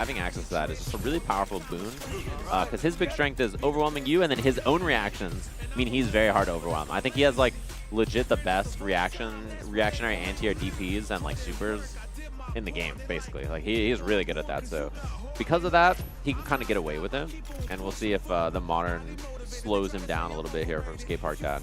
having access to that is just a really powerful boon, because his big strength is overwhelming you, and then his own reactions mean he's very hard to overwhelm. I think he has like legit the best reactionary anti-air DPs and like supers in the game, basically. Like he's really good at that. So because of that, he can kind of get away with it, and we'll see if the modern slows him down a little bit here from Skate Park Dad.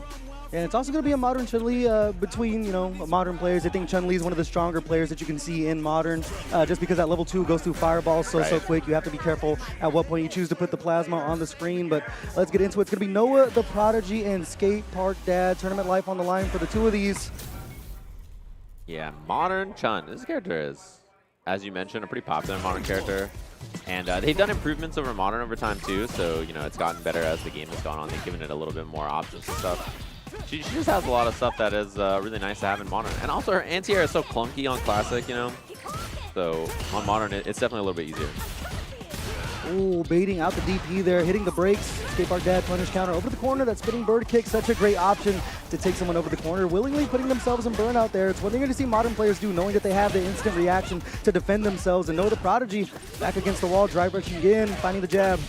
And it's also going to be a modern Chun-Li between, you know, modern players. I think Chun-Li is one of the stronger players that you can see in modern, just because that level 2 goes through fireballs so quick. You have to be careful at what point you choose to put the plasma on the screen. But let's get into it. It's going to be Noah the Prodigy and Skate Park Dad. Tournament life on the line for the two of these. Yeah, modern Chun. This character is, as you mentioned, a pretty popular modern character. And they've done improvements over modern over time too. So, you know, it's gotten better as the game has gone on. They've given it a little bit more options and stuff. She just has a lot of stuff that is really nice to have in modern. And also her anti-air is so clunky on classic, you know. So on modern, it's definitely a little bit easier. Ooh, baiting out the DP there, hitting the brakes. Skate Park Dad punish counter over the corner. That spinning bird kick, such a great option to take someone over the corner, willingly putting themselves in burnout there. It's what you're going to see modern players do, knowing that they have the instant reaction to defend themselves. And Noah the Prodigy back against the wall, drive rushing again, finding the jab.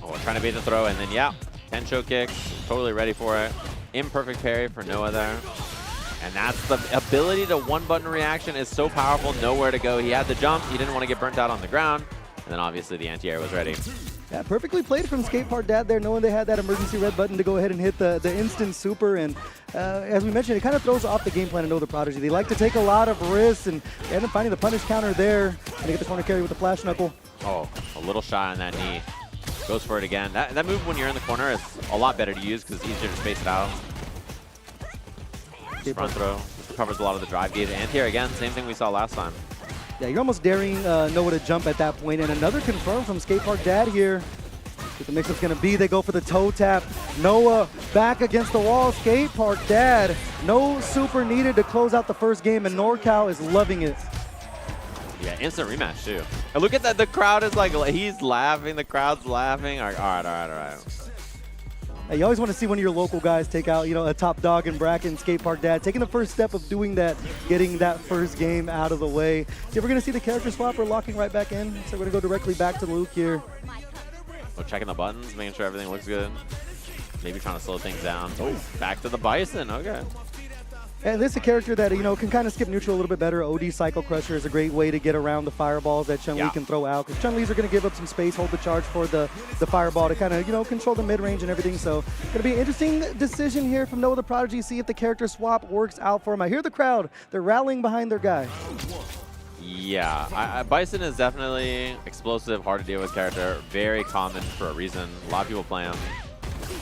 Oh, trying to bait the throw, and then yeah, Tencho kicks, totally ready for it. Imperfect parry for Noah there. And that's the ability to one-button reaction is so powerful, nowhere to go. He had the jump, he didn't want to get burnt out on the ground, and then obviously the anti-air was ready. Yeah, perfectly played from Skate Park Dad there, knowing they had that emergency red button to go ahead and hit the instant super. And as we mentioned, it kind of throws off the game plan of Noah the Prodigy. They like to take a lot of risks, and they end up finding the punish counter there. And they get the corner carry with the flash knuckle. Oh, a little shy on that knee. Goes for it again. That move when you're in the corner is a lot better to use because it's easier to space it out. Front throw. Covers a lot of the drive gauge. And here again, same thing we saw last time. Yeah, you're almost daring Noah to jump at that point. And another confirm from Skate Park Dad here. What the mix-up's going to be. They go for the toe tap. Noah back against the wall. Skate Park Dad. No super needed to close out the first game, and NorCal is loving it. Yeah, instant rematch too. And look at that, the crowd is like, he's laughing, the crowd's laughing. All right. Hey, you always want to see one of your local guys take out, you know, a top dog in bracket. Skate Park Dad taking the first step of doing that, getting that first game out of the way. So we're going to see the character swap. We're locking right back in. So we're going to go directly back to Luke here. We're checking the buttons, making sure everything looks good. Maybe trying to slow things down. Oh, back to the Bison, okay. And this is a character that, you know, can kind of skip neutral a little bit better. OD Cycle Crusher is a great way to get around the fireballs that Chun-Li can throw out. Because Chun-Li's are going to give up some space, hold the charge for the fireball to kind of, you know, control the mid-range and everything. So going to be an interesting decision here from Noah the Prodigy. See if the character swap works out for him. I hear the crowd. They're rallying behind their guy. Yeah, Bison is definitely explosive, hard to deal with character. Very common for a reason. A lot of people play him.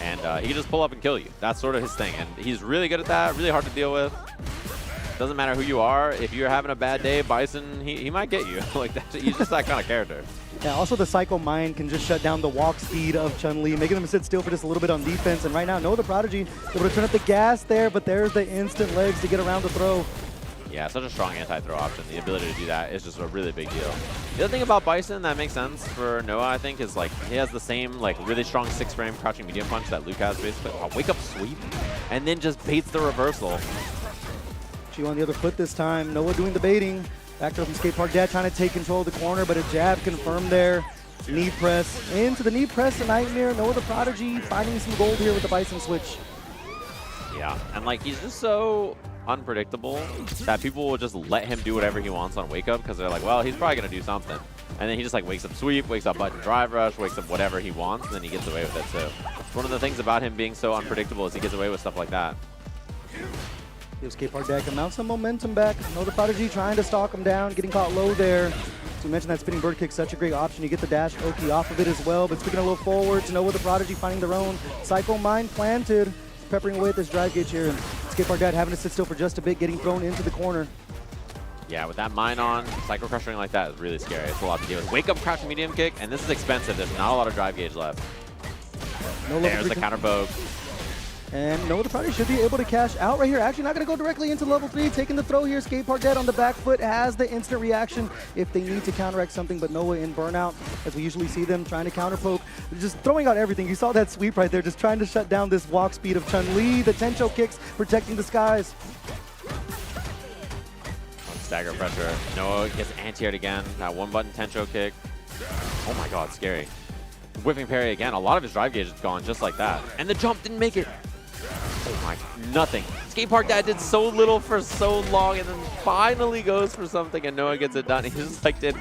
And he can just pull up and kill you. That's sort of his thing. And he's really good at that, really hard to deal with. Doesn't matter who you are. If you're having a bad day, Bison, he might get you. Like he's just that kind of character. Yeah, also the Psycho Mind can just shut down the walk speed of Chun-Li, making them sit still for just a little bit on defense. And right now, Noah the Prodigy able to turn up the gas there, but there's the instant legs to get around the throw. Yeah, such a strong anti-throw option. The ability to do that is just a really big deal. The other thing about Bison that makes sense for Noah, I think, is like he has the same like really strong 6-frame crouching medium punch that Luke has basically. Oh, wake up sweep, and then just baits the reversal. Chew on the other foot this time. Noah doing the baiting. Back there from Skate Park Dad trying to take control of the corner, but a jab confirmed there. Knee press into the knee press, a nightmare. Noah the Prodigy finding some gold here with the Bison switch. Yeah, and like he's just so unpredictable that people will just let him do whatever he wants on wake up because they're like, well, he's probably going to do something. And then he just like wakes up sweep, wakes up button drive rush, wakes up whatever he wants, and then he gets away with it. So it's one of the things about him being so unpredictable is he gets away with stuff like that. Give Skate Park Dad can mount some momentum back. Noah the Prodigy trying to stalk him down, getting caught low there. So you mentioned that spinning bird kick, such a great option. You get the dash Oki off of it as well, but speaking a little forwards, Noah the Prodigy finding their own Psycho Mind planted. Peppering away at this drive gauge here, and Skate Park Dad having to sit still for just a bit, getting thrown into the corner. Yeah, with that mine on, Psycho Crushing like that is really scary. It's a lot to deal with. Wake up, crouching medium kick, and this is expensive. There's not a lot of drive gauge left. There's the counter poke. And Noah the Prodigy should be able to cash out right here. Actually not going to go directly into level 3. Taking the throw here. Skate Park Dad on the back foot has the instant reaction if they need to counteract something, but Noah in burnout, as we usually see them trying to counter poke. Just throwing out everything. You saw that sweep right there, just trying to shut down this walk speed of Chun-Li. The Tencho kicks protecting the skies. Stagger pressure. Noah gets anti-aired again. That one-button Tencho kick. Oh my god, scary. Whipping parry again. A lot of his drive gauge is gone just like that. And the jump didn't make it. Oh my, nothing. Skate Park Dad did so little for so long and then finally goes for something and Noah gets it done. He just like did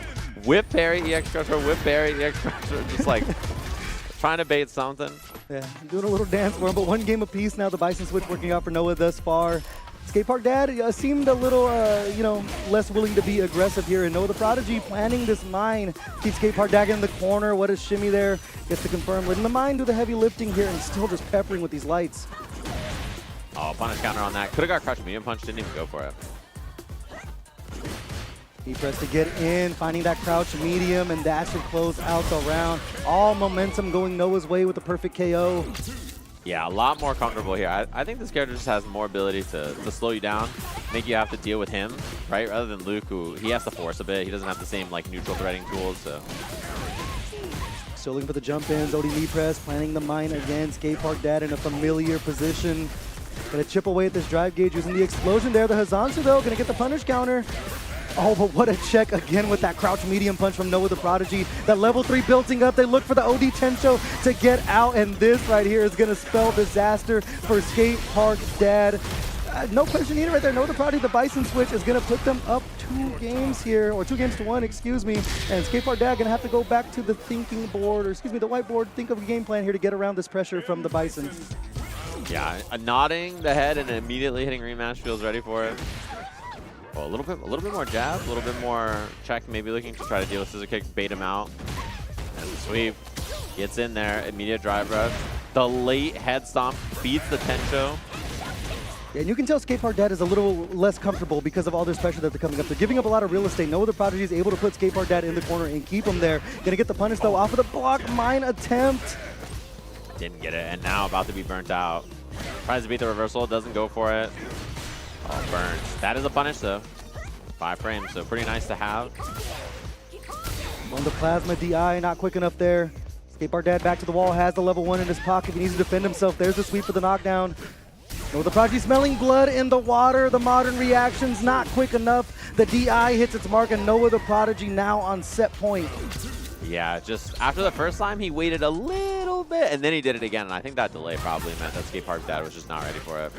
whip parry, EX crusher, whip parry, EX crusher, just like trying to bait something. Yeah, doing a little dance for him, but one game apiece now. The Bison switch working out for Noah thus far. Skate Park Dad seemed a little, you know, less willing to be aggressive here. And NoahTheProdigy planning this mine. Keeps Skate Park Dad in the corner. What a shimmy there. Gets to confirm. Letting the mine do the heavy lifting here and still just peppering with these lights. Oh, punish counter on that. Could have got crushed medium punch. Didn't even go for it. He pressed to get in, finding that crouch medium, and that should close out the round. All momentum going Noah's way with the perfect KO. Yeah, a lot more comfortable here. I think this character just has more ability to slow you down, make you have to deal with him, right? Rather than Luke, who he has to force a bit. He doesn't have the same like neutral threading tools, so. Still looking for the jump ins. OD knee press, planning the mine again. Skate Park Dad in a familiar position. Gonna chip away at this drive gauge using the explosion there. The Hazansu though, gonna get the punish counter. Oh, but what a check again with that crouch medium punch from NoahTheProdigy. That level 3 building up. They look for the OD Tencho to get out, and this right here is going to spell disaster for Skate Park Dad. No question needed right there. NoahTheProdigy, the Bison switch, is going to put them up 2 games here, or 2 games to 1, excuse me. And Skate Park Dad going to have to go back to the thinking board, or excuse me, the whiteboard, think of a game plan here to get around this pressure from the Bison. Yeah, nodding the head and immediately hitting rematch, feels ready for it. Oh, a little bit more jab, a little bit more check, maybe looking to try to deal with scissor kick, bait him out. And the sweep gets in there, immediate drive rush. The late head stomp beats the Tencho. Yeah, and you can tell Skate Park Dad is a little less comfortable because of all this pressure that they're coming up. They're giving up a lot of real estate. NoahTheProdigy is able to put Skate Park Dad in the corner and keep him there. Gonna get the punish though off of the block mine attempt. Didn't get it, and now about to be burnt out. Tries to beat the reversal, doesn't go for it. Oh, burns. That is a punish, though. 5 frames, so pretty nice to have. On the plasma DI, not quick enough there. Skate Park Dad back to the wall, has the level 1 in his pocket. He needs to defend himself. There's the sweep for the knockdown. NoahTheProdigy smelling blood in the water. The modern reactions not quick enough. The DI hits its mark, and NoahTheProdigy now on set point. Yeah, just after the first time, he waited a little bit, and then he did it again. And I think that delay probably meant that Skate Park Dad was just not ready for it.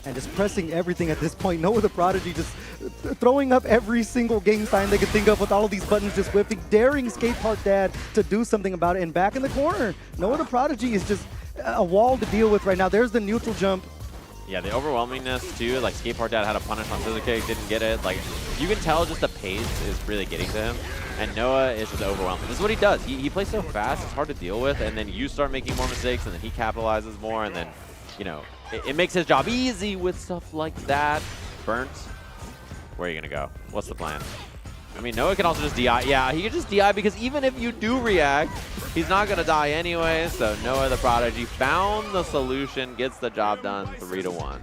And just pressing everything at this point. NoahTheProdigy just throwing up every single game sign they could think of with all of these buttons just whipping, daring Skate Park Dad to do something about it. And back in the corner, NoahTheProdigy is just a wall to deal with right now. There's the neutral jump. Yeah, the overwhelmingness too, like Skate Park Dad had a punish on scissor kick, didn't get it. Like, you can tell just the pace is really getting to him. And Noah is just overwhelming. This is what he does. He plays so fast, it's hard to deal with. And then you start making more mistakes, and then he capitalizes more. And then, you know, it makes his job easy with stuff like that. Burnt. Where are you going to go? What's the plan? I mean, Noah can also just DI. Yeah, he can just DI because even if you do react, he's not going to die anyway. So NoahTheProdigy found the solution, gets the job done, 3-1.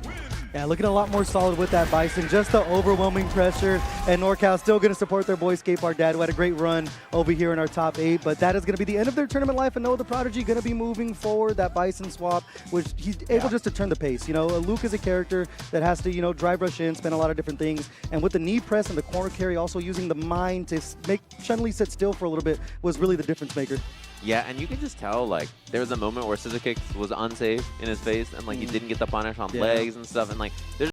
Yeah, looking a lot more solid with that Bison. Just the overwhelming pressure. And NorCal still going to support their boy Skate Park Dad, who had a great run over here in our top 8. But that is going to be the end of their tournament life. And NoahTheProdigy going to be moving forward. That Bison swap, which he's able just to turn the pace. You know, Luke is a character that has to, you know, drive rush in, spin a lot of different things. And with the knee press and the corner carry, also using the mine to make Chun-Li sit still for a little bit was really the difference maker. Yeah, and you can just tell, like, there was a moment where scissor kick was unsafe in his face, and, like, he didn't get the punish on legs and stuff, and, like, there's